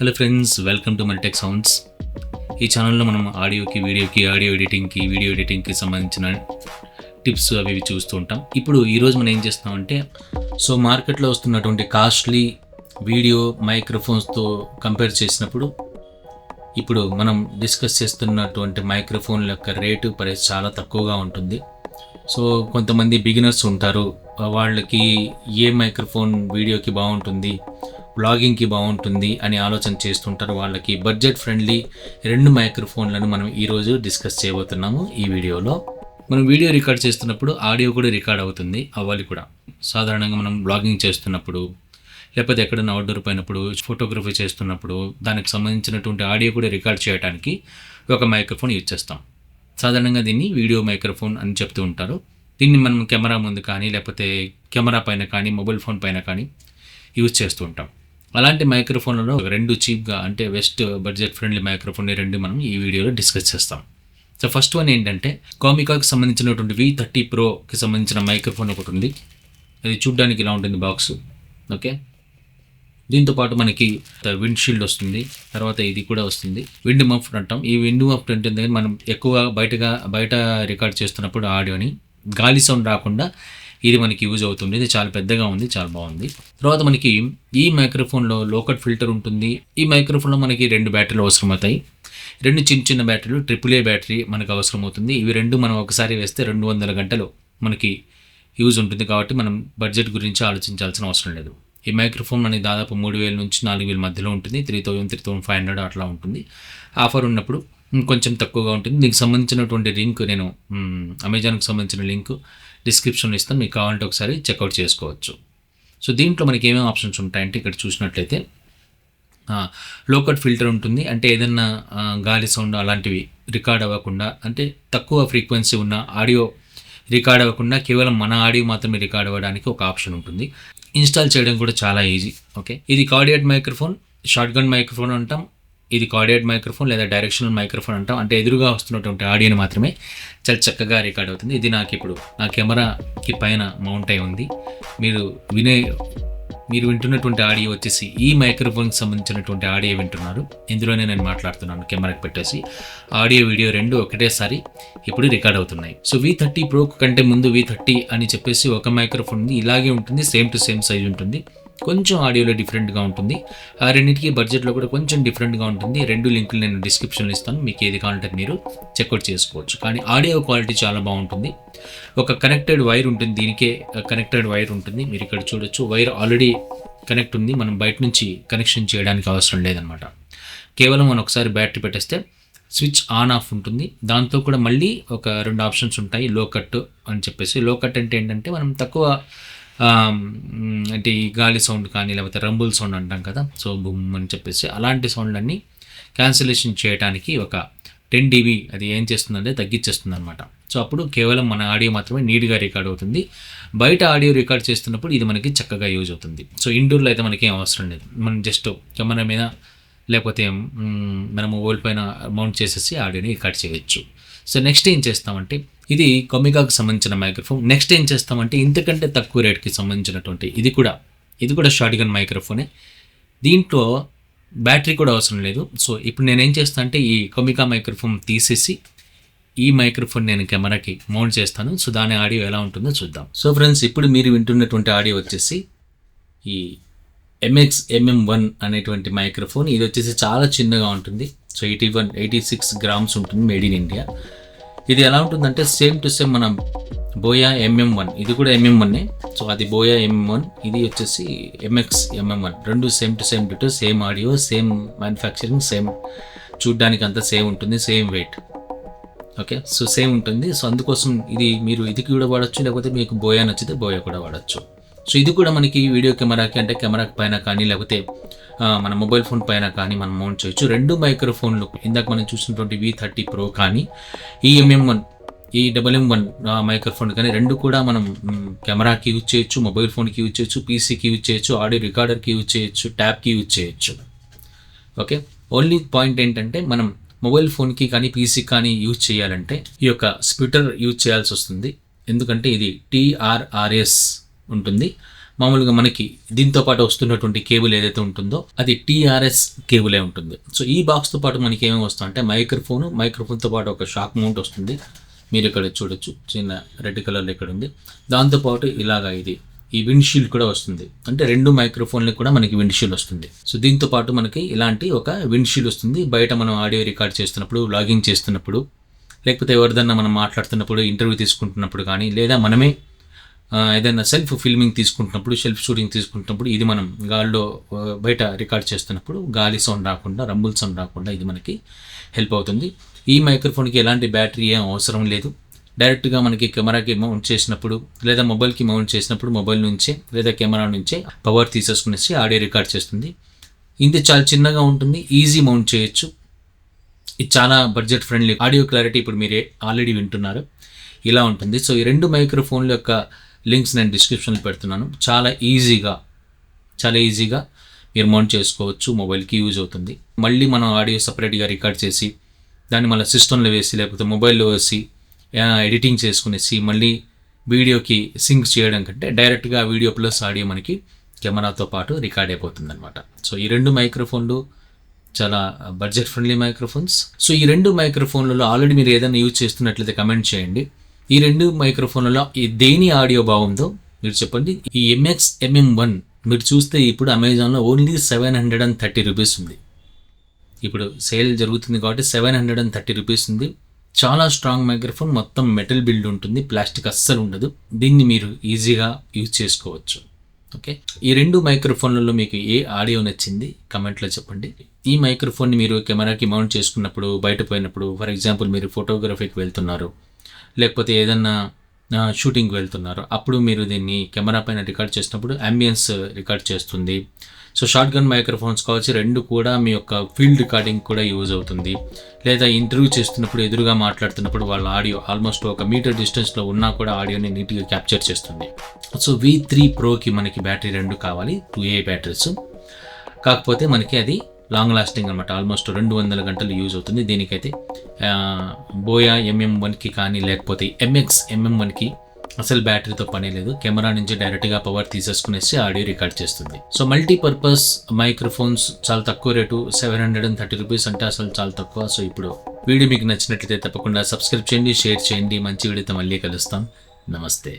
Hello friends, welcome to Multek Sounds. ఈ ఛానల్లో మనం ఆడియోకి, వీడియోకి, ఆడియో ఎడిటింగ్కి, వీడియో ఎడిటింగ్కి సంబంధించిన టిప్స్ అవి చూస్తూ ఉంటాం. ఇప్పుడు ఈరోజు మనం ఏం చేస్తామంటే, మార్కెట్లో వస్తున్నటువంటి కాస్ట్లీ వీడియో మైక్రోఫోన్స్తో కంపేర్ చేసినప్పుడు ఇప్పుడు మనం డిస్కస్ చేస్తున్నటువంటి మైక్రోఫోన్ల యొక్క రేటు ప్రైస్ చాలా తక్కువగా ఉంటుంది. కొంతమంది బిగినర్స్ ఉంటారు, వాళ్ళకి ఏ మైక్రోఫోన్ వీడియోకి బాగుంటుంది, బ్లాగింగ్కి బాగుంటుంది అని ఆలోచన చేస్తుంటారు. వాళ్ళకి బడ్జెట్ ఫ్రెండ్లీ 2 మైక్రోఫోన్లను మనం ఈరోజు డిస్కస్ చేయబోతున్నాము. ఈ వీడియోలో మనం వీడియో రికార్డ్ చేస్తున్నప్పుడు ఆడియో కూడా రికార్డ్ అవ్వాలి కూడా. సాధారణంగా మనం బ్లాగింగ్ చేస్తున్నప్పుడు, లేకపోతే ఎక్కడైనా అవుట్డోర్ పోయినప్పుడు, ఫోటోగ్రఫీ చేస్తున్నప్పుడు దానికి సంబంధించినటువంటి ఆడియో కూడా రికార్డ్ చేయడానికి ఒక మైక్రోఫోన్ యూజ్ చేస్తాం. సాధారణంగా దీన్ని వీడియో మైక్రోఫోన్ అని చెప్తూ ఉంటారు. దీన్ని మనం కెమెరా ముందు కానీ, లేకపోతే కెమెరా పైన కానీ, మొబైల్ ఫోన్ పైన కానీ యూజ్ చేస్తూ ఉంటాం. అలాంటి మైక్రోఫోన్లలో 2 చీప్గా, అంటే వెస్ట్ బడ్జెట్ ఫ్రెండ్లీ మైక్రోఫోన్ 2 మనం ఈ వీడియోలో డిస్కస్ చేస్తాం. ఫస్ట్ వన్ ఏంటంటే, కామికాకి సంబంధించినటువంటి V30 Proకి సంబంధించిన మైక్రోఫోన్ ఒకటి ఉంది. అది చూడ్డానికి ఇలా ఉంటుంది బాక్స్. ఓకే, దీంతోపాటు మనకి విండ్ షీల్డ్ వస్తుంది. తర్వాత ఇది కూడా వస్తుంది, విండ్ మఫ్ అంటాం. ఈ విండ్ మఫ్ అంటే మనం ఎక్కువ బయట రికార్డ్ చేస్తున్నప్పుడు ఆడియోని గాలి సౌండ్ రాకుండా ఇది మనకి యూజ్ అవుతుంది. ఇది చాలా పెద్దగా ఉంది, చాలా బాగుంది. తర్వాత మనకి ఈ మైక్రోఫోన్లో లోకట్ ఫిల్టర్ ఉంటుంది. ఈ మైక్రోఫోన్లో మనకి 2 బ్యాటరీలు అవసరం అవుతాయి. 2 చిన్న బ్యాటరీలు, AAA బ్యాటరీ మనకు అవసరం అవుతుంది. ఇవి 2 మనం ఒకసారి వేస్తే 200 గంటలు మనకి యూజ్ ఉంటుంది. కాబట్టి మనం బడ్జెట్ గురించి ఆలోచించాల్సిన అవసరం లేదు. ఈ మైక్రోఫోన్ మనకి దాదాపు 3,000 నుంచి 4,000 మధ్యలో ఉంటుంది. 3,000-3,500 అట్లా ఉంటుంది. ఆఫర్ ఉన్నప్పుడు కొంచెం తక్కువగా ఉంటుంది. దీనికి సంబంధించినటువంటి లింక్ నేను అమెజాన్కి సంబంధించిన లింక్ డిస్క్రిప్షన్లో ఇస్తాను, మీకు కావాలంటే ఒకసారి చెక్అవుట్ చేసుకోవచ్చు. దీంట్లో మనకి ఏమేమి ఆప్షన్స్ ఉంటాయంటే, ఇక్కడ చూసినట్లయితే లోకట్ ఫిల్టర్ ఉంటుంది. అంటే ఏదన్నా గాలి సౌండ్ అలాంటివి రికార్డ్ అవ్వకుండా, అంటే తక్కువ ఫ్రీక్వెన్సీ ఉన్న ఆడియో రికార్డ్ అవ్వకుండా కేవలం మన ఆడియో మాత్రమే రికార్డ్ అవ్వడానికి ఒక ఆప్షన్ ఉంటుంది. ఇన్స్టాల్ చేయడం కూడా చాలా ఈజీ. ఓకే, ఇది కార్డియాడ్ మైక్రోఫోన్, షార్ట్ గన్ మైక్రోఫోన్ అంటాం. ఇది కార్డియాడ్ మైక్రోఫోన్ లేదా డైరెక్షనల్ మైక్రోఫోన్ అంటాం. అంటే ఎదురుగా వస్తున్నటువంటి ఆడియోని మాత్రమే చాలా చక్కగా రికార్డ్ అవుతుంది. ఇది నాకు ఇప్పుడు నా కెమెరాకి పైన మౌంట్ అయి ఉంది. మీరు వింటున్నటువంటి ఆడియో వచ్చేసి ఈ మైక్రోఫోన్కి సంబంధించినటువంటి ఆడియో వింటున్నారు. ఇందులోనే నేను మాట్లాడుతున్నాను కెమెరాకి పెట్టేసి. ఆడియో, వీడియో 2 ఒకటేసారి ఇప్పుడు రికార్డ్ అవుతున్నాయి. V30 Pro కంటే ముందు V30 అని చెప్పేసి ఒక మైక్రోఫోన్ ఉంది. ఇలాగే ఉంటుంది, సేమ్ టు సేమ్ సైజ్ ఉంటుంది. కొంచెం ఆడియోలో డిఫరెంట్గా ఉంటుంది. ఆ రెండింటికి బడ్జెట్లో కూడా కొంచెం డిఫరెంట్గా ఉంటుంది. 2 లింకులు నేను డిస్క్రిప్షన్లో ఇస్తాను, మీకు ఏది కావాలంటే మీరు చెక్అవుట్ చేసుకోవచ్చు. కానీ ఆడియో క్వాలిటీ చాలా బాగుంటుంది. ఒక కనెక్టెడ్ వైర్ ఉంటుంది, దీనికే కనెక్టెడ్ వైర్ ఉంటుంది. మీరు ఇక్కడ చూడొచ్చు, వైర్ ఆల్రెడీ కనెక్ట్ ఉంది. మనం బయట నుంచి కనెక్షన్ చేయడానికి అవసరం లేదనమాట. కేవలం మనం ఒకసారి బ్యాటరీ పెట్టేస్తే స్విచ్ ఆన్ ఆఫ్ ఉంటుంది. దాంతో కూడా మళ్ళీ ఒక 2 ఆప్షన్స్ ఉంటాయి. లోకట్ అని చెప్పేసి. లోకట్ అంటే ఏంటంటే, మనం తక్కువ అంటే ఈ గాలి సౌండ్ కానీ, లేకపోతే రంబుల్ సౌండ్ అంటాం కదా, బుమ్ అని చెప్పేసి అలాంటి సౌండ్లన్నీ క్యాన్సిలేషన్ చేయడానికి ఒక 10 dB అది ఏం చేస్తుందంటే తగ్గించేస్తుంది అనమాట. అప్పుడు కేవలం మన ఆడియో మాత్రమే నీట్గా రికార్డ్ అవుతుంది. బయట ఆడియో రికార్డ్ చేస్తున్నప్పుడు ఇది మనకి చక్కగా యూజ్ అవుతుంది. ఇండోర్లో అయితే మనకి ఏం అవసరం లేదు. మనం జస్ట్ కెమెరా మీద లేకపోతే మన మొబైల్ పైన మౌంట్ చేసేసి ఆడియోని రికార్డ్ చేయొచ్చు. నెక్స్ట్ ఏం చేస్తామంటే, ఇది కొమికాకి సంబంధించిన మైక్రోఫోన్. నెక్స్ట్ ఏం చేస్తామంటే, ఇంతకంటే తక్కువ రేట్కి సంబంధించినటువంటి ఇది కూడా షార్ట్ గన్ మైక్రోఫోనే. దీంట్లో బ్యాటరీ కూడా అవసరం లేదు. ఇప్పుడు నేనేం చేస్తాను అంటే, ఈ కొమికా మైక్రోఫోన్ తీసేసి ఈ మైక్రోఫోన్ నేను కెమెరాకి మౌంట్ చేస్తాను. దాని ఆడియో ఎలా ఉంటుందో చూద్దాం. ఫ్రెండ్స్, ఇప్పుడు మీరు వింటున్నటువంటి ఆడియో వచ్చేసి ఈ MX MM1 అనేటువంటి మైక్రోఫోన్. ఇది వచ్చేసి చాలా చిన్నగా ఉంటుంది. 86 grams ఉంటుంది, మేడ్ ఇన్ ఇండియా. ఇది ఎలా ఉంటుందంటే, సేమ్ టు సేమ్ మన బోయా MM1, ఇది కూడా MM1. అది బోయా MM1, ఇది వచ్చేసి MX MM1. 2 same to same ditto, same audio, same manufacturing, same చూడ్డానికి అంతా సేమ్ ఉంటుంది, సేమ్ వెయిట్. ఓకే, సేమ్ ఉంటుంది. అందుకోసం మీరు ఇది కూడా వాడచ్చు, లేకపోతే మీకు బోయా నచ్చితే బోయా కూడా వాడచ్చు. ఇది కూడా మనకి వీడియో కెమెరాకి, అంటే కెమెరాకి పైన కానీ, లేకపోతే మన మొబైల్ ఫోన్ పైన కానీ మనం మౌంట్ చేయొచ్చు. 2 మైక్రోఫోన్లు, ఇందాక మనం చూసినటువంటి V30 Pro కానీ, ఈ MM1, ఈ MM1 మైక్రోఫోన్ కానీ 2 కూడా మనం కెమెరాకి యూజ్ చేయొచ్చు, మొబైల్ ఫోన్కి యూజ్ చేయొచ్చు, పీసీకి యూజ్ చేయొచ్చు, ఆడియో రికార్డర్కి యూజ్ చేయొచ్చు, ట్యాబ్కి యూజ్ చేయొచ్చు. ఓకే, ఓన్లీ పాయింట్ ఏంటంటే, మనం మొబైల్ ఫోన్కి కానీ పీసీకి కానీ యూజ్ చేయాలంటే ఈ యొక్క స్ప్లిటర్ యూజ్ చేయాల్సి వస్తుంది. ఎందుకంటే ఇది TRRS ఉంటుంది. మామూలుగా మనకి దీంతో పాటు వస్తున్నటువంటి కేబుల్ ఏదైతే ఉంటుందో అది టీఆర్ఎస్ కేబులే ఉంటుంది. సో ఈ బాక్స్తో పాటు మనకి ఏమేమి వస్తాయంటే మైక్రోఫోన్తో పాటు ఒక షాక్ మౌంట్ వస్తుంది. మీరు ఇక్కడ చూడొచ్చు, చిన్న రెడ్ కలర్లో ఇక్కడ ఉంది. దాంతోపాటు ఇలాగా ఇది ఈ విండ్షీల్డ్ కూడా వస్తుంది. అంటే 2 మైక్రోఫోన్లకు కూడా మనకి విండ్షీల్డ్ వస్తుంది. సో దీంతో పాటు మనకి ఇలాంటి ఒక విండ్షీల్డ్ వస్తుంది. బయట మనం ఆడియో రికార్డ్ చేస్తున్నప్పుడు, వ్లాగింగ్ చేస్తున్నప్పుడు, లేకపోతే ఎవరిదన్నా మనం మాట్లాడుతున్నప్పుడు, ఇంటర్వ్యూ తీసుకుంటున్నప్పుడు కానీ, లేదా మనమే ఏదైనా సెల్ఫ్ ఫిల్మింగ్ తీసుకుంటున్నప్పుడు, సెల్ఫ్ షూటింగ్ తీసుకుంటున్నప్పుడు, ఇది మనం గాల్లో బయట రికార్డ్ చేస్తున్నప్పుడు గాలి సౌండ్ రాకుండా, రంబుల్ సౌండ్ రాకుండా ఇది మనకి హెల్ప్ అవుతుంది. ఈ మైక్రోఫోన్కి ఎలాంటి బ్యాటరీ ఏం అవసరం లేదు. డైరెక్ట్గా మనకి కెమెరాకి మౌంట్ చేసినప్పుడు, లేదా మొబైల్కి మౌంట్ చేసినప్పుడు మొబైల్ నుంచే లేదా కెమెరా నుంచే పవర్ తీసేసుకునేసి ఆడియో రికార్డ్ చేస్తుంది. ఇది చాలా చిన్నగా ఉంటుంది, ఈజీ మౌంట్ చేయొచ్చు. ఇది చాలా బడ్జెట్ ఫ్రెండ్లీ. ఆడియో క్లారిటీ ఇప్పుడు మీరు ఆల్రెడీ వింటున్నారు, ఇలా ఉంటుంది. సో ఈ 2 మైక్రోఫోన్ల యొక్క లింక్స్ నేను డిస్క్రిప్షన్లో పెడుతున్నాను. చాలా ఈజీగా మీరు మౌంట్ చేసుకోవచ్చు, మొబైల్కి యూజ్ అవుతుంది. మళ్ళీ మనం ఆడియో సపరేట్గా రికార్డ్ చేసి దాన్ని మళ్ళీ సిస్టంలో వేసి లేకపోతే మొబైల్లో వేసి ఎడిటింగ్ చేసుకునేసి మళ్ళీ వీడియోకి సింక్ చేయడం కంటే డైరెక్ట్గా వీడియో ప్లస్ ఆడియో మనకి కెమెరాతో పాటు రికార్డ్ అయిపోతుంది అనమాట. సో ఈ 2 మైక్రోఫోన్లు చాలా బడ్జెట్ ఫ్రెండ్లీ మైక్రోఫోన్స్. సో ఈ 2 మైక్రోఫోన్లలో ఆల్రెడీ మీరు ఏదైనా యూజ్ చేస్తున్నట్లయితే కమెంట్ చేయండి. ఈ 2 మైక్రోఫోన్లలో దేని ఆడియో బాగుందో మీరు చెప్పండి. ఈ MX MM1 మీరు చూస్తే ఇప్పుడు అమెజాన్లో ఓన్లీ 730 రూపీస్ ఉంది. ఇప్పుడు సేల్ జరుగుతుంది కాబట్టి 730 రూపీస్ ఉంది. చాలా స్ట్రాంగ్ మైక్రోఫోన్, మొత్తం మెటల్ బిల్డ్ ఉంటుంది, ప్లాస్టిక్ అస్సలు ఉండదు. దీన్ని మీరు ఈజీగా యూజ్ చేసుకోవచ్చు. ఓకే, ఈ 2 మైక్రోఫోన్లలో మీకు ఏ ఆడియో నచ్చింది కమెంట్లో చెప్పండి. ఈ మైక్రోఫోన్ని మీరు కెమెరాకి మౌంట్ చేసుకున్నప్పుడు, బయట పోయినప్పుడు, ఫర్ ఎగ్జాంపుల్ మీరు ఫోటోగ్రఫీకి వెళ్తున్నారు, లేకపోతే ఏదన్నా షూటింగ్కి వెళ్తున్నారు, అప్పుడు మీరు దీన్ని కెమెరా పైన రికార్డ్ చేసినప్పుడు అంబియన్స్ రికార్డ్ చేస్తుంది. సో షార్ట్ గన్ మైక్రోఫోన్స్ కావచ్చు, 2 కూడా మీ యొక్క ఫీల్డ్ రికార్డింగ్ కూడా యూజ్ అవుతుంది. లేదా ఇంటర్వ్యూ చేస్తున్నప్పుడు, ఎదురుగా మాట్లాడుతున్నప్పుడు వాళ్ళ ఆడియో ఆల్మోస్ట్ 1 మీటర్ డిస్టెన్స్లో ఉన్నా కూడా ఆడియోని నీట్గా క్యాప్చర్ చేస్తుంది. సో V3 Proకి మనకి బ్యాటరీ 2 కావాలి, 2A బ్యాటరీస్. కాకపోతే మనకి అది లాంగ్ లాస్టింగ్ అనమాట, ఆల్మోస్ట్ 200 గంటలు యూజ్ అవుతుంది. దీనికైతే బోయా MM1కి కానీ లేకపోతే MX MM1కి అసలు బ్యాటరీతో పని లేదు. కెమెరా నుంచి డైరెక్ట్గా పవర్ తీసేసుకునేసి ఆడియో రికార్డ్ చేస్తుంది. సో మల్టీపర్పస్ మైక్రోఫోన్స్ చాలా తక్కువ రేటు, 730 రూపీస్ అంటే అసలు చాలా తక్కువ. సో ఇప్పుడు వీడియో మీకు నచ్చినట్లయితే తప్పకుండా సబ్స్క్రైబ్ చేయండి, షేర్ చేయండి. మంచి వీడియోతో మళ్ళీ కలుస్తాం. నమస్తే.